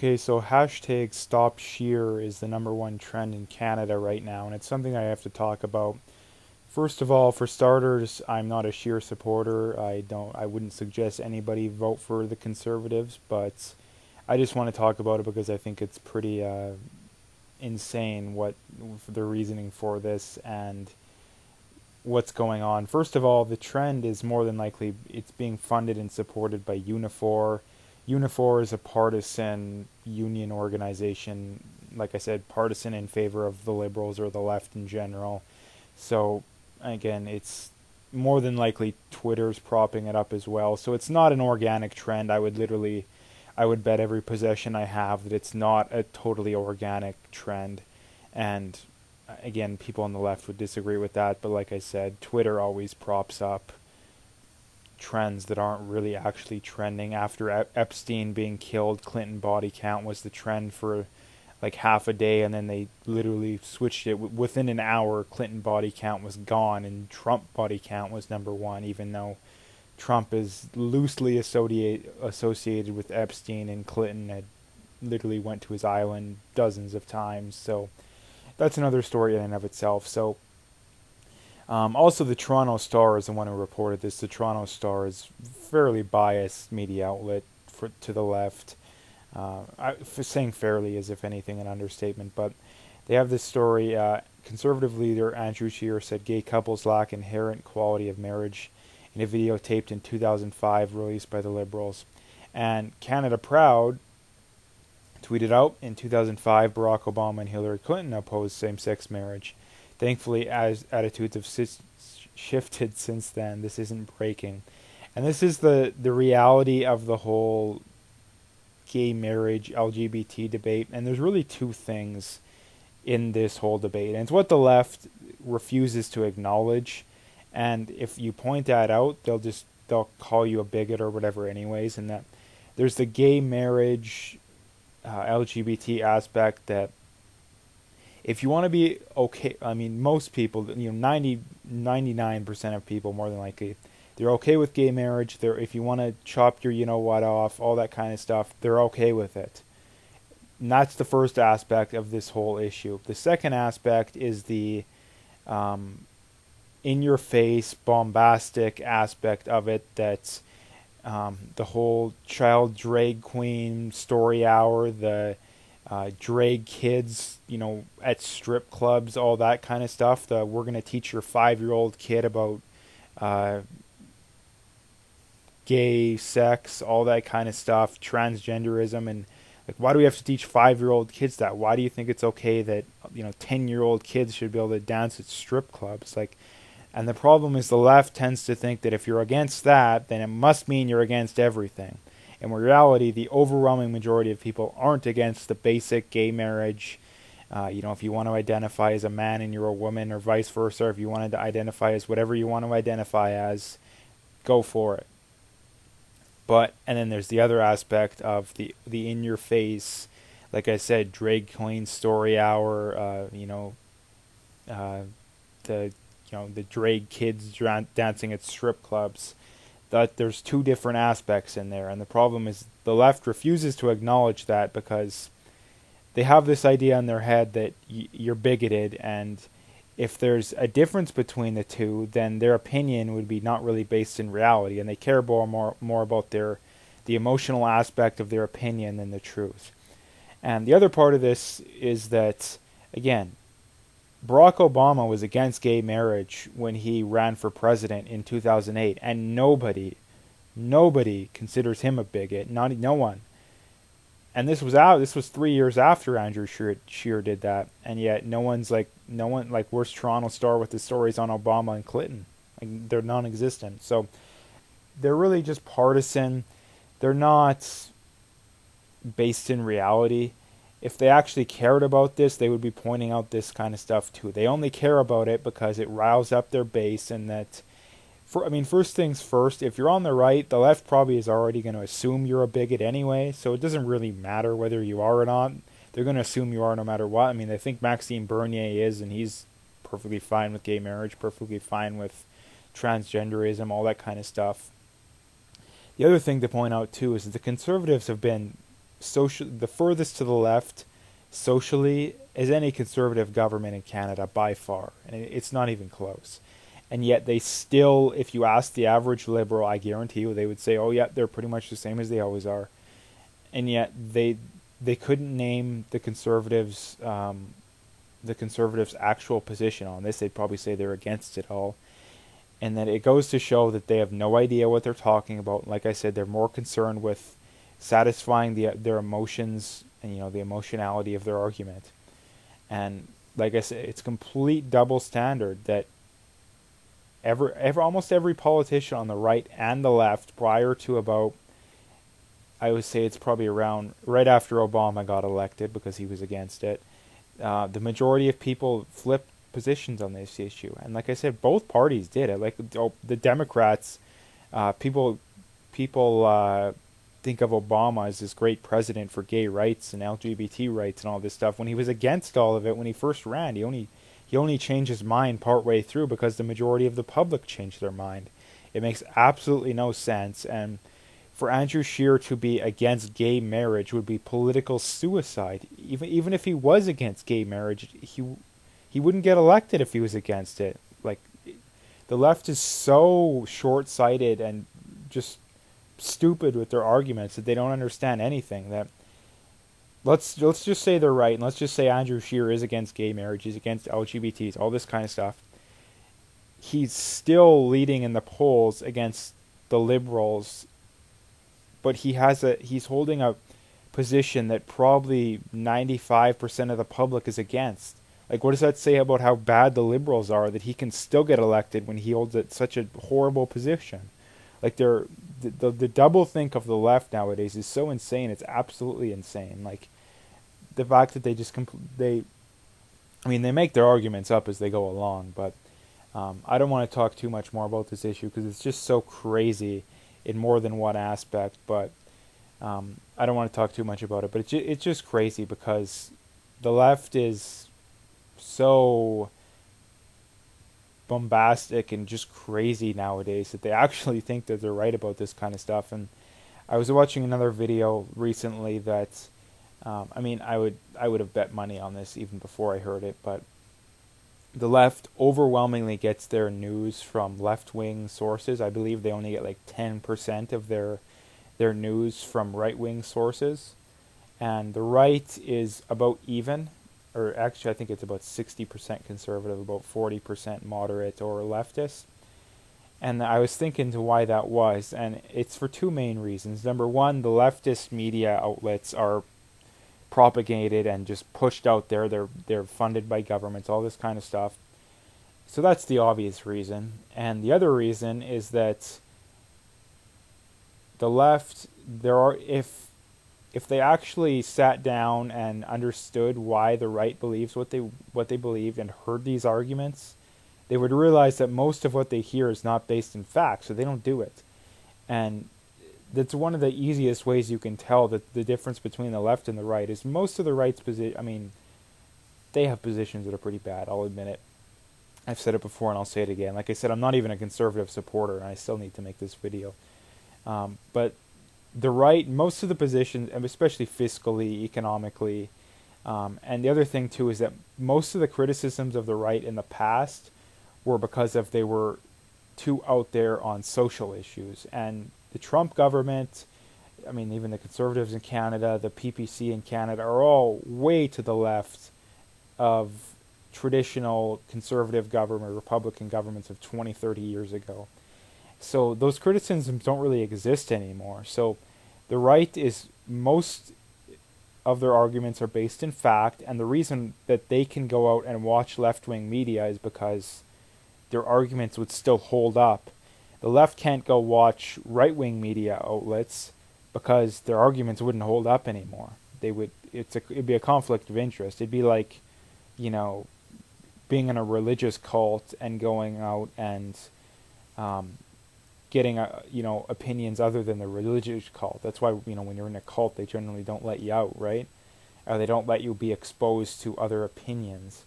Okay, so hashtag stop sheer is the number one trend in Canada right now, and it's something I have to talk about. First of all, for starters, I'm not a sheer supporter. I wouldn't suggest anybody vote for the Conservatives, but I just want to talk about it because I think it's pretty insane what the reasoning for this and what's going on. First of all, the trend is more than likely it's being funded and supported by Unifor. Unifor is a partisan union organization, like I said, partisan in favor of the Liberals or the left in general. So again, it's more than likely Twitter's propping it up as well. So it's not an organic trend. I would bet every possession I have that it's not a totally organic trend. And again, people on the left would disagree with that, but like I said, Twitter always props up trends that aren't really actually trending. After Epstein being killed, Clinton body count was the trend for like half a day, and then they literally switched it. Within an hour, Clinton body count was gone, and Trump body count was number one, even though Trump is loosely associated with Epstein, and Clinton had literally went to his island dozens of times. So that's another story in and of itself. So also the Toronto Star is the one who reported this. The Toronto Star is fairly biased media outlet to the left. For saying fairly is, if anything, an understatement, but they have this story. Conservative leader Andrew Scheer said gay couples lack inherent quality of marriage in a video taped in 2005 released by the Liberals. And Canada Proud tweeted out, in 2005, Barack Obama and Hillary Clinton opposed same-sex marriage. Thankfully, as attitudes have shifted since then, this isn't breaking. And this is the reality of the whole gay marriage, LGBT debate. And there's really two things in this whole debate. And it's what the left refuses to acknowledge. And if you point that out, they'll call you a bigot or whatever anyways. And that there's the gay marriage LGBT aspect that if you want to be okay, I mean, most people, 99% of people, more than likely, they're okay with gay marriage. If you want to chop your you-know-what off, all that kind of stuff, they're okay with it. And that's the first aspect of this whole issue. The second aspect is the in-your-face, bombastic aspect of it. That's the whole child drag queen story hour, the drag kids, at strip clubs, all that kind of stuff. We're going to teach your 5-year-old kid about gay sex, all that kind of stuff, transgenderism, and like, why do we have to teach 5-year-old kids that? Why do you think it's okay that 10-year-old kids should be able to dance at strip clubs? And the problem is the left tends to think that if you're against that, then it must mean you're against everything. And in reality, the overwhelming majority of people aren't against the basic gay marriage. If you want to identify as a man and you're a woman, or vice versa, if you wanted to identify as whatever you want to identify as, go for it. And then there's the other aspect of the in-your-face, like I said, drag queen story hour, the drag kids dancing at strip clubs. That there's two different aspects in there, and the problem is the left refuses to acknowledge that because they have this idea in their head that you're bigoted, and if there's a difference between the two, then their opinion would be not really based in reality, and they care more about the emotional aspect of their opinion than the truth. And the other part of this is that, again, Barack Obama was against gay marriage when he ran for president in 2008, and nobody considers him a bigot. No one. And this was 3 years after Andrew Scheer did that, and yet no one where's Toronto Star with the stories on Obama and Clinton? They're non-existent. So they're really just partisan. They're not based in reality. If they actually cared about this, they would be pointing out this kind of stuff too. They only care about it because it riles up their base, and that, first things first, if you're on the right, the left probably is already going to assume you're a bigot anyway, so it doesn't really matter whether you are or not. They're going to assume you are no matter what. They think Maxime Bernier is, and he's perfectly fine with gay marriage, perfectly fine with transgenderism, all that kind of stuff. The other thing to point out too is that the Conservatives have been the furthest to the left socially is any conservative government in Canada by far, and it's not even close. And yet they still, if you ask the average liberal, I guarantee you, they would say, "Oh yeah, they're pretty much the same as they always are." And yet they couldn't name the conservatives' actual position on this. They'd probably say they're against it all, and that it goes to show that they have no idea what they're talking about. Like I said, they're more concerned with satisfying their emotions and the emotionality of their argument. And like I said, it's complete double standard that almost every politician on the right and the left prior to about, I would say it's probably around right after Obama got elected because he was against it, the majority of people flipped positions on this issue. And like I said, both parties did it. Like the Democrats, people think of Obama as this great president for gay rights and LGBT rights and all this stuff. When he was against all of it when he first ran, he only changed his mind partway through because the majority of the public changed their mind. It makes absolutely no sense. And for Andrew Scheer to be against gay marriage would be political suicide. Even if he was against gay marriage, he wouldn't get elected if he was against it. Like, the left is so short-sighted and just stupid with their arguments that they don't understand anything. That let's just say they're right, and let's just say Andrew Scheer is against gay marriage, he's against LGBTs, all this kind of stuff. He's still leading in the polls against the liberals, but he's holding a position that probably 95% of the public is against. Like, what does that say about how bad the liberals are that he can still get elected when he holds such a horrible position? Like, the double think of the left nowadays is so insane. It's absolutely insane. Like, the fact that they make their arguments up as they go along, but I don't want to talk too much more about this issue because it's just so crazy in more than one aspect, but I don't want to talk too much about it. But it's just crazy because the left is so bombastic and just crazy nowadays that they actually think that they're right about this kind of stuff. And I was watching another video recently that, I would have bet money on this even before I heard it, but the left overwhelmingly gets their news from left-wing sources. I believe they only get like 10% of their news from right-wing sources. And the right is about even, or actually I think it's about 60% conservative, about 40% moderate or leftist. And I was thinking to why that was, and it's for two main reasons. Number one, the leftist media outlets are propagated and just pushed out there. They're funded by governments, all this kind of stuff. So that's the obvious reason. And the other reason is that the left, if they actually sat down and understood why the right believes what they believe and heard these arguments, they would realize that most of what they hear is not based in fact, so they don't do it. And that's one of the easiest ways you can tell that the difference between the left and the right is most of the right's position. They have positions that are pretty bad, I'll admit it. I've said it before and I'll say it again. Like I said, I'm not even a conservative supporter, and I still need to make this video. But the right, most of the positions, and especially fiscally, economically, and the other thing too is that most of the criticisms of the right in the past were because they were too out there on social issues. And the Trump government, even the Conservatives in Canada, the PPC in Canada, are all way to the left of traditional conservative government, Republican governments of 20, 30 years ago. So those criticisms don't really exist anymore. So the right is, most of their arguments are based in fact, and the reason that they can go out and watch left-wing media is because their arguments would still hold up. The left can't go watch right-wing media outlets because their arguments wouldn't hold up anymore. It'd be a conflict of interest. It'd be like, being in a religious cult and going out and getting opinions other than the religious cult. That's why when you're in a cult, they generally don't let you out, right? Or they don't let you be exposed to other opinions.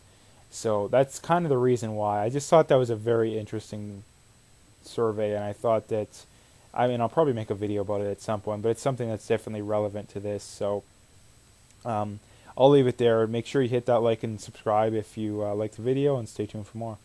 So that's kind of the reason why. I just thought that was a very interesting survey, and I thought that I mean, I'll probably make a video about it at some point, but it's something that's definitely relevant to this. So I'll leave it there. Make sure you hit that like and subscribe if you like the video, and stay tuned for more.